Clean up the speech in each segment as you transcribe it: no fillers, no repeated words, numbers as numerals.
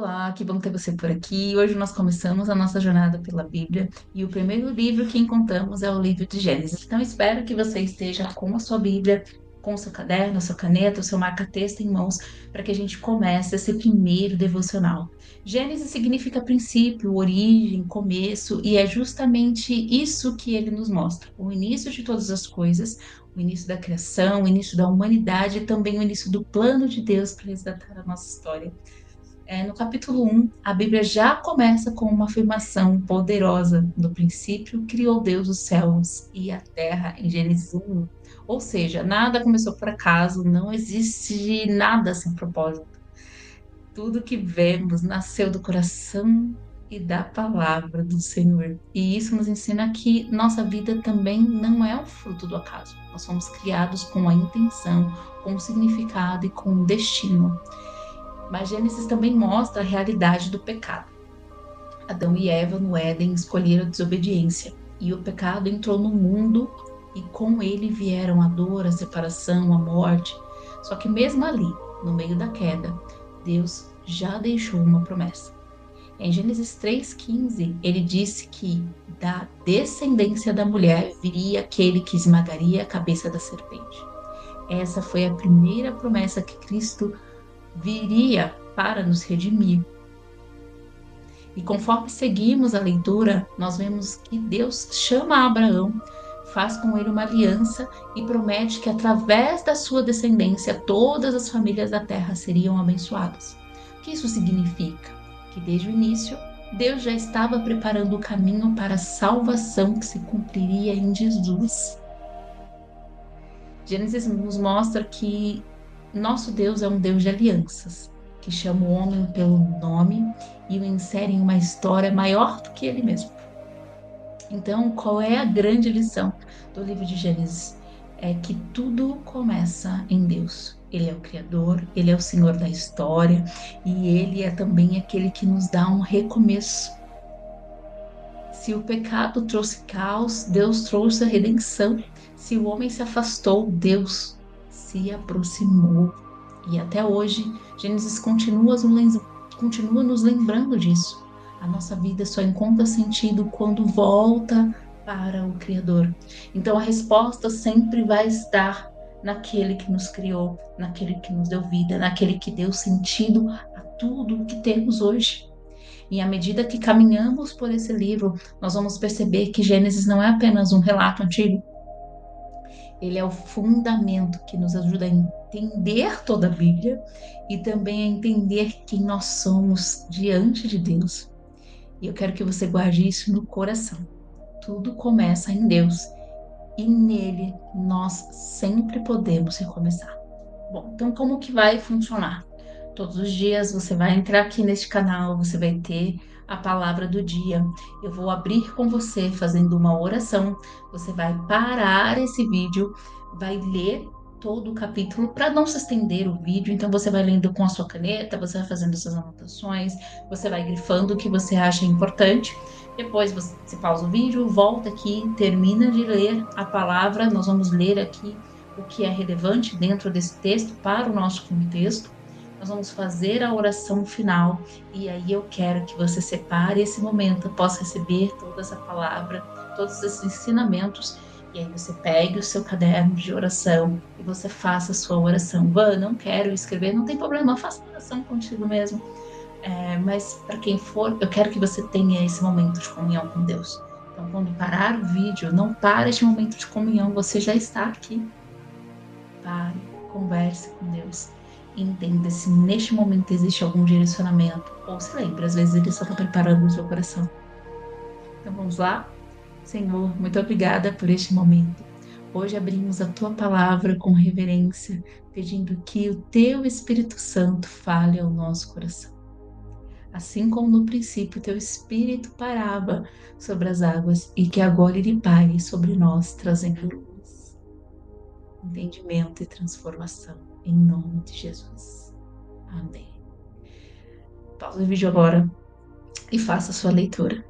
Olá, que bom ter você por aqui. Hoje nós começamos a nossa jornada pela Bíblia e o primeiro livro que encontramos é o livro de Gênesis. Então, espero que você esteja com a sua Bíblia, com o seu caderno, a sua caneta, o seu marca-texto em mãos, para que a gente comece esse primeiro devocional. Gênesis significa princípio, origem, começo, e é justamente isso que ele nos mostra: o início de todas as coisas, o início da criação, o início da humanidade e também o início do plano de Deus para resgatar a nossa história. No capítulo 1, a Bíblia já começa com uma afirmação poderosa. No princípio, criou Deus os céus e a terra, em Gênesis 1. Ou seja, nada começou por acaso, não existe nada sem propósito. Tudo que vemos nasceu do coração e da palavra do Senhor. E isso nos ensina que nossa vida também não é o fruto do acaso. Nós somos criados com a intenção, com o significado e com o destino. Mas Gênesis também mostra a realidade do pecado. Adão e Eva no Éden escolheram a desobediência, e o pecado entrou no mundo e com ele vieram a dor, a separação, a morte. Só que mesmo ali, no meio da queda, Deus já deixou uma promessa. Em Gênesis 3,15, ele disse que da descendência da mulher viria aquele que esmagaria a cabeça da serpente. Essa foi a primeira promessa que Cristo viria para nos redimir. E conforme seguimos a leitura, nós vemos que Deus chama Abraão, faz com ele uma aliança e promete que através da sua descendência todas as famílias da terra seriam abençoadas. O que isso significa? Que desde o início, Deus já estava preparando o caminho para a salvação que se cumpriria em Jesus. Gênesis nos mostra que nosso Deus é um Deus de alianças, que chama o homem pelo nome e o insere em uma história maior do que ele mesmo. Então, qual é a grande lição do livro de Gênesis? É que tudo começa em Deus. Ele é o Criador, ele é o Senhor da história e ele é também aquele que nos dá um recomeço. Se o pecado trouxe caos, Deus trouxe a redenção. Se o homem se afastou, Deus se aproximou. E até hoje, Gênesis continua nos lembrando disso. A nossa vida só encontra sentido quando volta para o Criador. Então a resposta sempre vai estar naquele que nos criou, naquele que nos deu vida, naquele que deu sentido a tudo o que temos hoje. E à medida que caminhamos por esse livro, nós vamos perceber que Gênesis não é apenas um relato antigo, ele é o fundamento que nos ajuda a entender toda a Bíblia e também a entender quem nós somos diante de Deus. E eu quero que você guarde isso no coração. Tudo começa em Deus e nele nós sempre podemos recomeçar. Bom, então como que vai funcionar? Todos os dias você vai entrar aqui neste canal, você vai ter a palavra do dia. Eu vou abrir com você fazendo uma oração. Você vai parar esse vídeo, vai ler todo o capítulo para não se estender o vídeo. Então você vai lendo com a sua caneta, você vai fazendo suas anotações, você vai grifando o que você acha importante. Depois você pausa o vídeo, volta aqui, termina de ler a palavra. Nós vamos ler aqui o que é relevante dentro desse texto para o nosso contexto. Nós vamos fazer a oração final e aí eu quero que você separe esse momento, possa receber toda essa palavra, todos esses ensinamentos, e aí você pegue o seu caderno de oração e você faça a sua oração. Van, não quero escrever, não tem problema, faça a oração contigo mesmo. Mas para quem for, eu quero que você tenha esse momento de comunhão com Deus. Então, quando parar o vídeo, não pare este momento de comunhão, você já está aqui. Pare, converse com Deus. Entenda se neste momento existe algum direcionamento. Ou se lembre, às vezes ele só está preparando o seu coração. Então vamos lá? Senhor, muito obrigada por este momento. Hoje abrimos a tua palavra com reverência, pedindo que o teu Espírito Santo fale ao nosso coração. Assim como no princípio teu Espírito parava sobre as águas e que agora ele pare sobre nós, trazendo luz, entendimento e transformação. Em nome de Jesus. Amém. Pausa o vídeo agora e faça a sua leitura.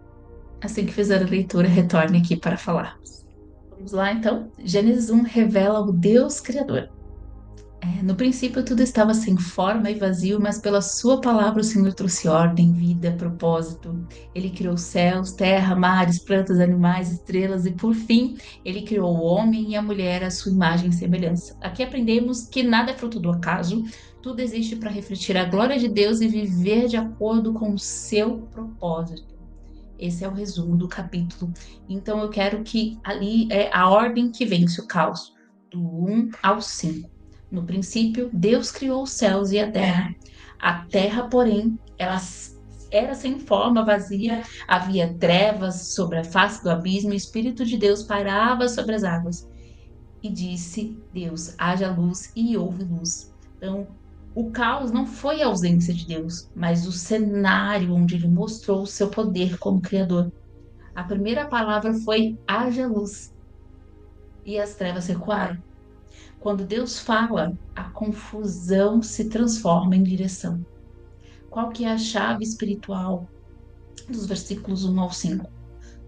Assim que fizer a leitura, retorne aqui para falarmos. Vamos lá, então? Gênesis 1 revela o Deus Criador. No princípio tudo estava sem forma e vazio, mas pela sua palavra o Senhor trouxe ordem, vida, propósito. Ele criou céus, terra, mares, plantas, animais, estrelas e, por fim, ele criou o homem e a mulher à sua imagem e semelhança. Aqui aprendemos que nada é fruto do acaso, tudo existe para refletir a glória de Deus e viver de acordo com o seu propósito. Esse é o resumo do capítulo. Então eu quero que ali é a ordem que vence o caos, do 1 ao 5. No princípio, Deus criou os céus e a terra. A terra, porém, ela era sem forma, vazia, havia trevas sobre a face do abismo, e o Espírito de Deus pairava sobre as águas. E disse Deus: haja luz, e houve luz. Então, o caos não foi a ausência de Deus, mas o cenário onde ele mostrou o seu poder como Criador. A primeira palavra foi haja luz, e as trevas recuaram. Quando Deus fala, a confusão se transforma em direção. Qual que é a chave espiritual dos versículos 1 ao 5?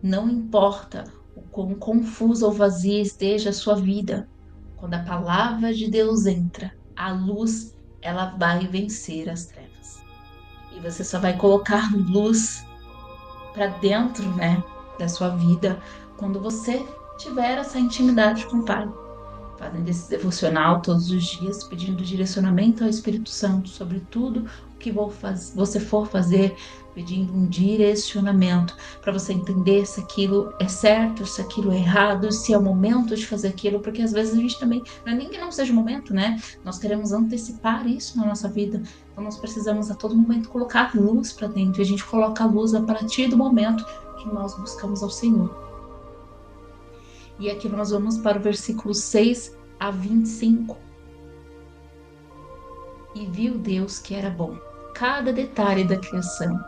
Não importa o quão confusa ou vazia esteja a sua vida, quando a palavra de Deus entra, a luz, ela vai vencer as trevas. E você só vai colocar luz para dentro, né, da sua vida quando você tiver essa intimidade com o Pai, fazendo esse devocional todos os dias, pedindo direcionamento ao Espírito Santo sobre tudo o que você for fazer, pedindo um direcionamento para você entender se aquilo é certo, se aquilo é errado, se é o momento de fazer aquilo, porque às vezes a gente também, não é nem que não seja o momento, né? Nós queremos antecipar isso na nossa vida, então nós precisamos a todo momento colocar luz para dentro, e a gente coloca a luz a partir do momento que nós buscamos ao Senhor. E aqui nós vamos para o versículo 6 a 25. E viu Deus que era bom. Cada detalhe da criação,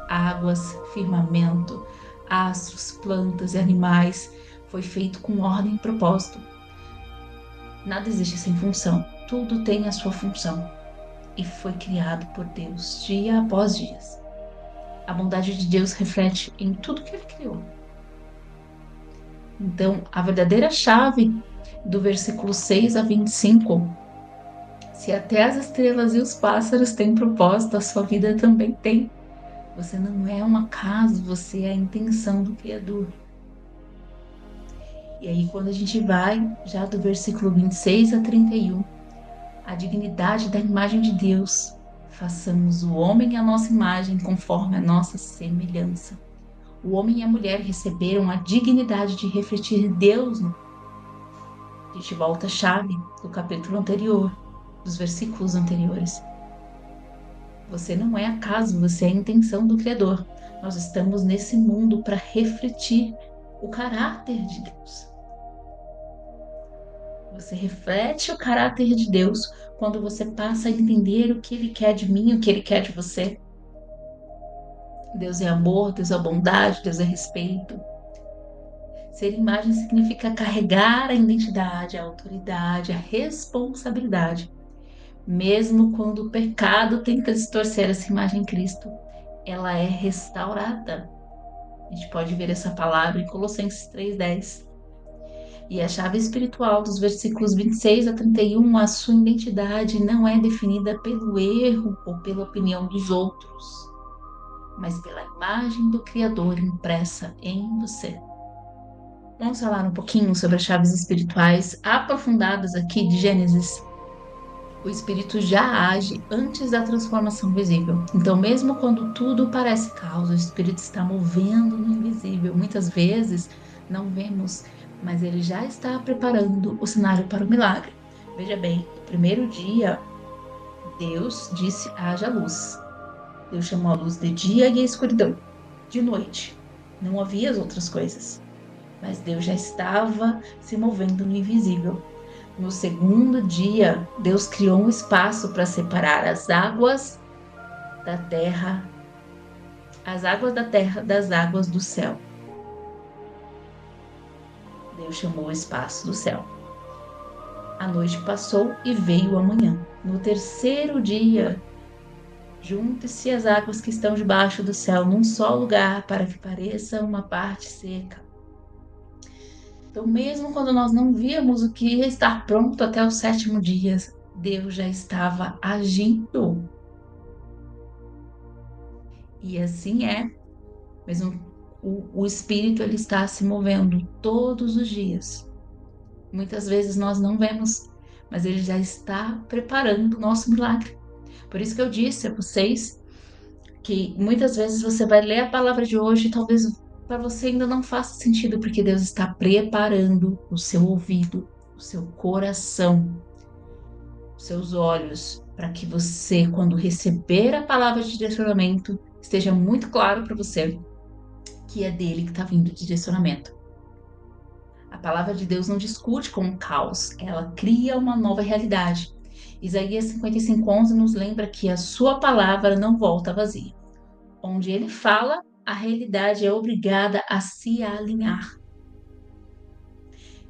águas, firmamento, astros, plantas e animais, foi feito com ordem e propósito. Nada existe sem função, tudo tem a sua função. E foi criado por Deus, dia após dia. A bondade de Deus reflete em tudo que ele criou. Então, a verdadeira chave do versículo 6 a 25, se até as estrelas e os pássaros têm propósito, a sua vida também tem. Você não é um acaso, você é a intenção do Criador. E aí, quando a gente vai, já do versículo 26 a 31, a dignidade da imagem de Deus, façamos o homem à nossa imagem, conforme a nossa semelhança. O homem e a mulher receberam a dignidade de refletir Deus no. A gente volta à chave do capítulo anterior, dos versículos anteriores. Você não é acaso, você é a intenção do Criador. Nós estamos nesse mundo para refletir o caráter de Deus. Você reflete o caráter de Deus quando você passa a entender o que Ele quer de mim, o que Ele quer de você. Deus é amor, Deus é bondade, Deus é respeito. Ser imagem significa carregar a identidade, a autoridade, a responsabilidade. Mesmo quando o pecado tenta distorcer essa imagem em Cristo, ela é restaurada. A gente pode ver essa palavra em Colossenses 3:10. E a chave espiritual dos versículos 26 a 31, a sua identidade não é definida pelo erro ou pela opinião dos outros, mas pela imagem do Criador impressa em você. Vamos falar um pouquinho sobre as chaves espirituais aprofundadas aqui de Gênesis. O Espírito já age antes da transformação visível. Então, mesmo quando tudo parece caos, o Espírito está movendo no invisível. Muitas vezes não vemos, mas ele já está preparando o cenário para o milagre. Veja bem, no primeiro dia, Deus disse: haja luz. Deus chamou a luz de dia e a escuridão de noite. Não havia as outras coisas, mas Deus já estava se movendo no invisível. No segundo dia, Deus criou um espaço para separar as águas da terra das águas do céu. Deus chamou o espaço do céu. A noite passou e veio a manhã. No terceiro dia, junte-se as águas que estão debaixo do céu num só lugar, para que pareça uma parte seca. Então, mesmo quando nós não víamos o que ia estar pronto até o sétimo dia, Deus já estava agindo. E assim é, mesmo o Espírito ele está se movendo todos os dias. Muitas vezes nós não vemos, mas ele já está preparando o nosso milagre. Por isso que eu disse a vocês que muitas vezes você vai ler a palavra de hoje e talvez para você ainda não faça sentido, porque Deus está preparando o seu ouvido, o seu coração, os seus olhos, para que você, quando receber a palavra de direcionamento, esteja muito claro para você que é dele que está vindo o direcionamento. A palavra de Deus não discute com o caos, ela cria uma nova realidade. Isaías 55:11 nos lembra que a sua palavra não volta vazia. Onde ele fala, a realidade é obrigada a se alinhar.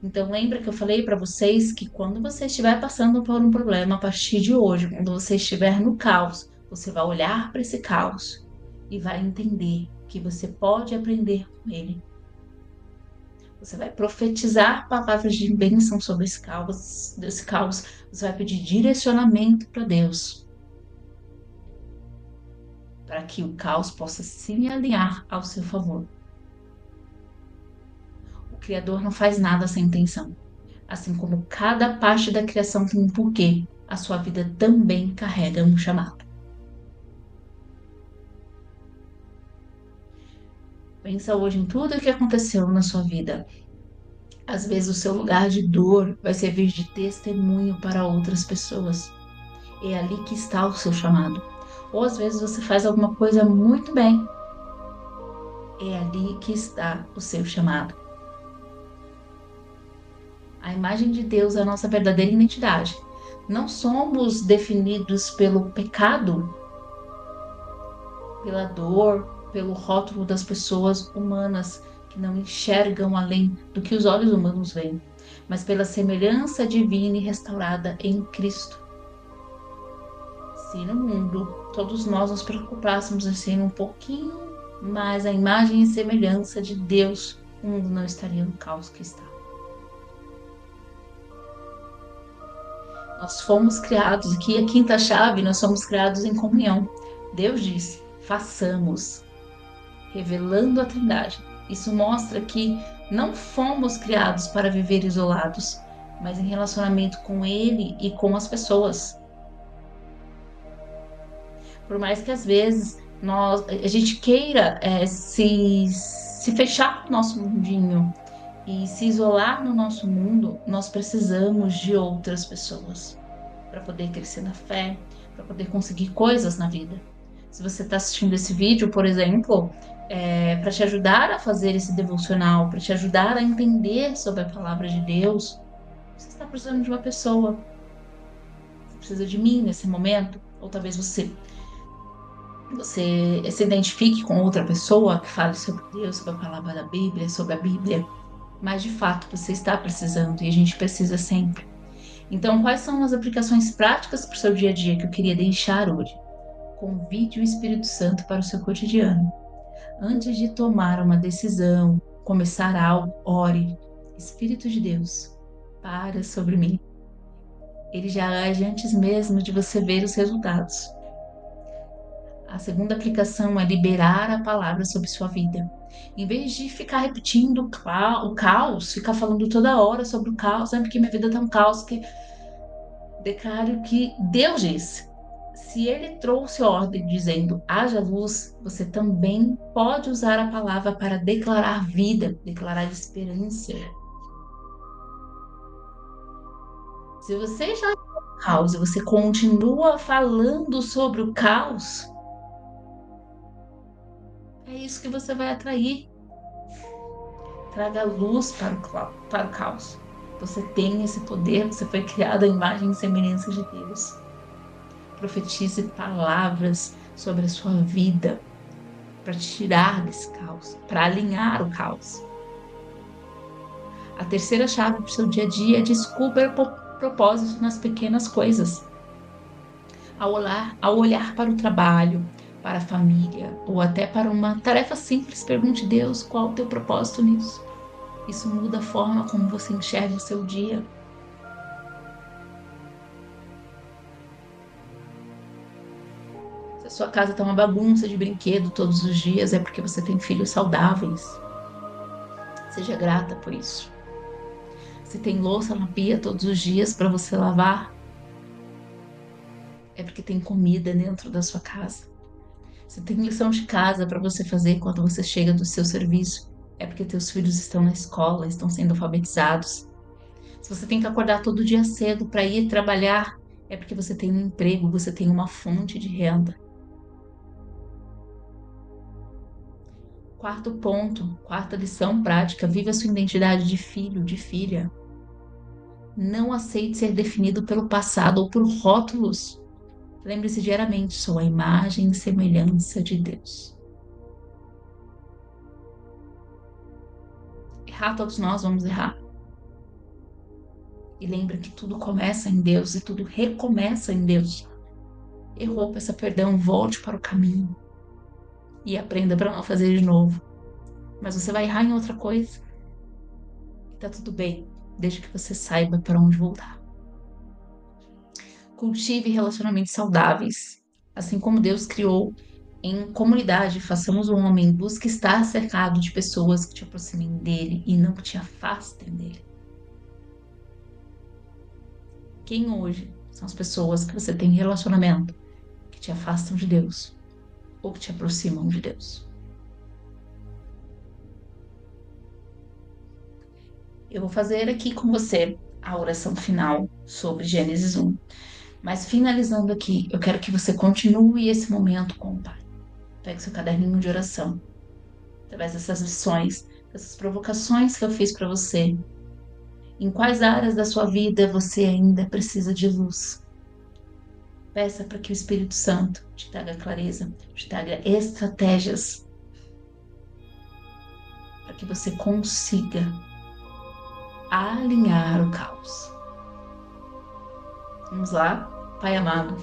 Então, lembra que eu falei para vocês que quando você estiver passando por um problema a partir de hoje, quando você estiver no caos, você vai olhar para esse caos e vai entender que você pode aprender com ele. Você vai profetizar palavras de bênção sobre esse caos. Você vai pedir direcionamento para Deus, para que o caos possa se alinhar ao seu favor. O Criador não faz nada sem intenção. Assim como cada parte da criação tem um porquê, a sua vida também carrega um chamado. Pensa hoje em tudo o que aconteceu na sua vida. Às vezes o seu lugar de dor vai servir de testemunho para outras pessoas. É ali que está o seu chamado. Ou às vezes você faz alguma coisa muito bem. É ali que está o seu chamado. A imagem de Deus é a nossa verdadeira identidade. Não somos definidos pelo pecado, pela dor, pelo rótulo das pessoas humanas que não enxergam além do que os olhos humanos veem, mas pela semelhança divina e restaurada em Cristo. Se no mundo todos nós nos preocupássemos em ser um pouquinho mais a imagem e semelhança de Deus, o mundo não estaria no caos que está. Nós fomos criados, aqui a quinta chave, nós somos criados em comunhão. Deus diz, façamos, revelando a Trindade. Isso mostra que não fomos criados para viver isolados, mas em relacionamento com Ele e com as pessoas. Por mais que às vezes a gente queira se fechar no nosso mundinho e se isolar no nosso mundo, nós precisamos de outras pessoas para poder crescer na fé, para poder conseguir coisas na vida. Se você está assistindo esse vídeo, por exemplo, para te ajudar a fazer esse devocional, para te ajudar a entender sobre a palavra de Deus, você está precisando de uma pessoa. Você precisa de mim nesse momento, ou talvez você se identifique com outra pessoa que fale sobre Deus, sobre a palavra da Bíblia, sobre a Bíblia, mas de fato você está precisando e a gente precisa sempre. Então, quais são as aplicações práticas para o seu dia a dia que eu queria deixar hoje? Convide o Espírito Santo para o seu cotidiano. Antes de tomar uma decisão, começar algo, ore. Espírito de Deus, para sobre mim. Ele já age antes mesmo de você ver os resultados. A segunda aplicação é liberar a palavra sobre sua vida. Em vez de ficar repetindo o caos, ficar falando toda hora sobre o caos, porque minha vida tá um caos, que declaro que Deus disse. Se ele trouxe ordem dizendo haja luz, você também pode usar a palavra para declarar vida, declarar esperança. Se você já está no caos e você continua falando sobre o caos, é isso que você vai atrair. Traga luz para o caos. Você tem esse poder, você foi criado à imagem e semelhança de Deus. Profetize palavras sobre a sua vida para tirar desse caos, para alinhar o caos. A terceira chave para o seu dia a dia é descubra propósito nas pequenas coisas. Ao olhar para o trabalho, para a família ou até para uma tarefa simples, pergunte a Deus qual o teu propósito nisso. Isso muda a forma como você enxerga o seu dia. sua casa está uma bagunça de brinquedo todos os dias, é porque você tem filhos saudáveis. Seja grata por isso. Se tem louça na pia todos os dias para você lavar, é porque tem comida dentro da sua casa. Se tem lição de casa para você fazer quando você chega do seu serviço, é porque teus filhos estão na escola, estão sendo alfabetizados. Se você tem que acordar todo dia cedo para ir trabalhar, é porque você tem um emprego, você tem uma fonte de renda. Quarto ponto, quarta lição prática: viva a sua identidade de filho, de filha. Não aceite ser definido pelo passado ou por rótulos. Lembre-se diariamente, sou a imagem e semelhança de Deus. Errar, todos nós vamos errar. E lembra que tudo começa em Deus e tudo recomeça em Deus. Errou, peça perdão, volte para o caminho e aprenda para não fazer de novo. Mas você vai errar em outra coisa e tá tudo bem, desde que você saiba para onde voltar. Cultive relacionamentos saudáveis. Assim como Deus criou em comunidade, façamos o homem, busque estar cercado de pessoas que te aproximem dele e não que te afastem dele. Quem hoje são as pessoas que você tem relacionamento que te afastam de Deus ou que te aproximam de Deus? Eu vou fazer aqui com você a oração final sobre Gênesis 1. Mas finalizando aqui, eu quero que você continue esse momento com o Pai. Pegue seu caderninho de oração. Através dessas lições, dessas provocações que eu fiz para você. Em quais áreas da sua vida você ainda precisa de luz? Peça para que o Espírito Santo te traga clareza, te traga estratégias para que você consiga alinhar o caos. Vamos lá, Pai amado.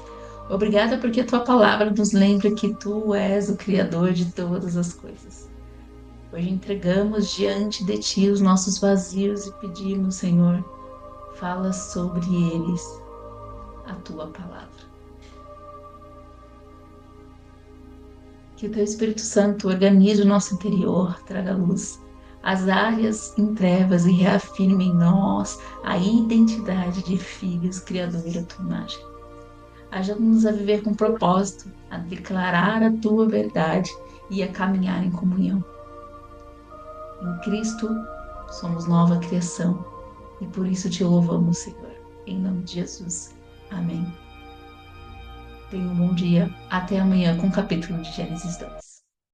Obrigada porque a tua palavra nos lembra que tu és o Criador de todas as coisas. Hoje entregamos diante de ti os nossos vazios e pedimos, Senhor, fala sobre eles a tua palavra. Que o teu Espírito Santo organize o nosso interior, traga luz às áreas em trevas e reafirme em nós a identidade de filhos criadores da tua imagem. Ajuda-nos a viver com propósito, a declarar a tua verdade e a caminhar em comunhão. Em Cristo somos nova criação e por isso te louvamos, Senhor. Em nome de Jesus. Amém. Tenha um bom dia. Até amanhã com o capítulo de Gênesis 2.